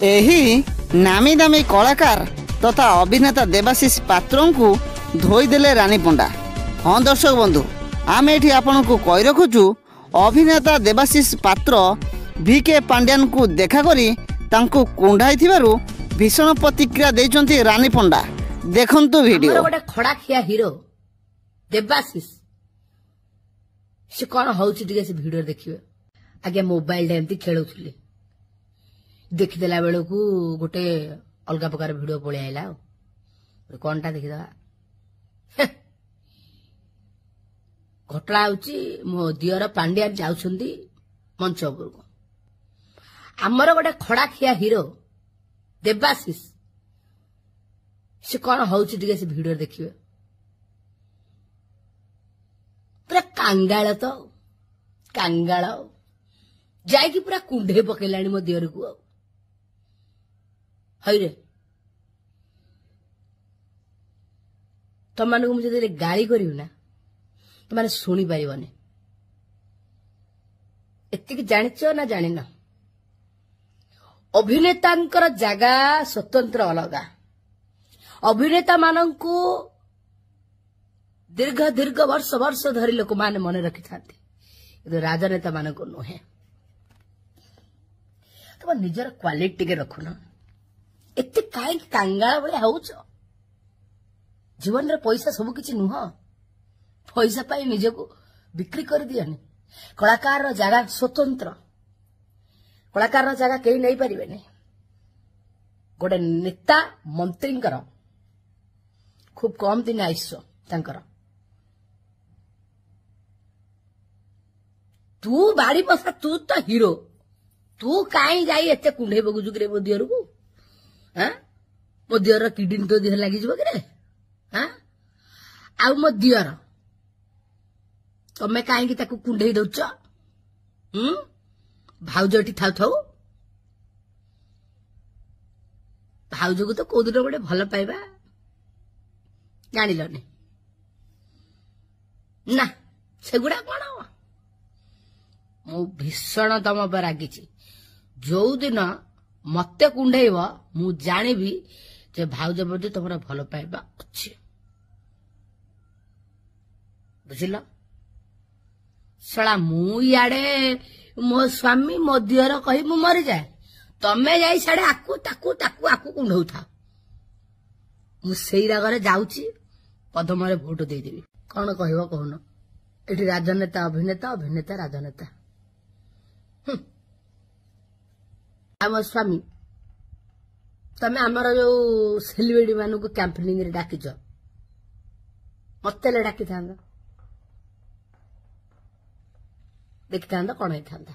ଏହି ନାମୀ ଦାମୀ କଳାକାର ତଥା ଅଭିନେତା ଦେବାଶିଷ ପାତ୍ରଙ୍କୁ ଧୋଇଦେଲେ ରାନୀ ପଣ୍ଡା। ହଁ ଦର୍ଶକ ବନ୍ଧୁ, ଆମେ ଏଠି ଆପଣଙ୍କୁ କହି ରଖୁଛୁ ଅଭିନେତା ଦେବାଶିଷ ପାତ୍ର ଭିକେ ପାଣ୍ଡିଆନଙ୍କୁ ଦେଖା କରି ତାଙ୍କୁ କୁଣ୍ଢାଇଥିବାରୁ ଭୀଷଣ ପ୍ରତିକ୍ରିୟା ଦେଇଛନ୍ତି ରାନୀ ପଣ୍ଡା। ଦେଖନ୍ତୁ ଭିଡିଓ। ଗୋଟେ ଖଡାଖିଆ ହିରୋ ଦେବାଶିଷ ସେ କଣ ହଉଛି ଟିକେ ସେ ଭିଡିଓ ଦେଖିବେ। ଆଜ୍ଞା ମୋବାଇଲ ଟା ଏମିତି ଖେଳୁଥିଲି, ଦେଖିଦେଲା ବେଳକୁ ଗୋଟେ ଅଲଗା ପ୍ରକାର ଭିଡିଓ ପଳେଇ ଆଇଲା। ଆଉ କଣଟା ଦେଖିଦବା। ଘଟଣା ହଉଛି ମୋ ଦିଅର ପାଣ୍ଡିଆନ ଯାଉଛନ୍ତି ମଞ୍ଚ ଉପରକୁ। ଆମର ଗୋଟେ ଖଡାଖିଆ ହିରୋ ଦେବାଶିଷ ସେ କଣ ହଉଛି ଟିକେ ସେ ଭିଡିଓ ଦେଖିବେ। ପୁରା କାଙ୍ଗାଳ ତ କାଙ୍ଗାଳ ଯାଇକି ପୁରା କୁଣ୍ଢେଇ ପକେଇଲାଣି ମୋ ଦିଅରକୁ। ଆଉ ହଇରେ ତମମାନଙ୍କୁ ମୁଁ ଯଦି ଗାଳି କରିବି ନା ତମାନେ ଶୁଣିପାରିବନି। ଏତିକି ଜାଣିଛ ନା ଜାଣିନ? ଅଭିନେତାଙ୍କର ଜାଗା ସ୍ୱତନ୍ତ୍ର ଅଲଗା। ଅଭିନେତା ମାନଙ୍କୁ ଦୀର୍ଘ ଦୀର୍ଘ ବର୍ଷ ବର୍ଷ ଧରି ଲୋକମାନେ ମନେ ରଖିଥାନ୍ତି, କିନ୍ତୁ ରାଜନେତା ମାନଙ୍କୁ ନୁହେଁ। ତମ ନିଜର କ୍ୱାଲିଟି ଟିକେ ରଖୁନ। ଏତେ କାହିଁକି କାଙ୍ଗାଳ ଭଳିଆ ହଉଛ? ଜୀବନରେ ପଇସା ସବୁ କିଛି ନୁହଁ। ପଇସା ପାଇଁ ନିଜକୁ ବିକ୍ରି କରିଦିଅନି। କଳାକାରର ଜାଗା ସ୍ୱତନ୍ତ୍ର। କଳାକାରର ଜାଗା କେହି ନେଇପାରିବେନି। ଗୋଟେ ନେତା ମନ୍ତ୍ରୀଙ୍କର ଖୁବ କମ ଦିନ ଆୟୁଷ ତାଙ୍କର। ତୁ ବାଡି ବସା, ତୁ ତ ହିରୋ, ତୁ କାହିଁ ଯାଇ ଏତେ କୁଣ୍ଢେଇ ପକଉଛୁ କିରେ ମୋ ଦିଅରକୁ? ମୋ ଦିଅର କିଡନୀ ତୋ ଦେହରେ ଲାଗିଯିବ କିରେ? ଆଉ ମୋ ଦିଅର ତମେ କାହିଁକି ତାକୁ କୁଣ୍ଢେଇ ଦଉଛ? ଭାଉଜ ଏଠି ଥାଉ ଥାଉ ଭାଉଜକୁ ତ କୋଉଦିନ ଗୋଟେ ଭଲ ପାଇବା ଜାଣିଲନି ନା। ସେଗୁଡା କଣ? ମୁଁ ଭୀଷଣ ତମ ଉପରେ ରାଗିଛି। ଯୋଉଦିନ ମତେ କୁଣ୍ଢେଇବ ମୁଁ ଜାଣିବି ଯେ ଭାଉଜ ପ୍ରତି ତମର ଭଲ ପାଇବା ଅଛି। ବୁଝିଲ? ଶଳା ମୁଁ ଇଆଡେ ମୋ ସ୍ୱାମୀ ମୋ ଦିଅର କହି ମୁଁ ମରିଯାଏ, ତମେ ଯାଇ ସିଆଡେ ଆକୁ ତାକୁ ତାକୁ ଆକୁ କୁଣ୍ଢଉଥା। ମୁଁ ସେଇ ରାଗରେ ଯାଉଛି ପଦ୍ମରେ ଭୋଟ ଦେଇଦେବି। କଣ କହିବ କହୁନ? ଏଠି ରାଜନେତା ଅଭିନେତା, ଅଭିନେତା ରାଜନେତା। ଆମ ସ୍ୱାମୀ ତମେ ଆମର ଯୋଉ ସେଲିବ୍ରିଟି ମାନଙ୍କୁ କ୍ୟାମ୍ପେନିଂ ରେ ଡାକିଛ, ମତେ ହେଲେ ଡାକିଥାନ୍ତ, ଦେଖିଥାନ୍ତ କଣ ହେଇଥାନ୍ତା।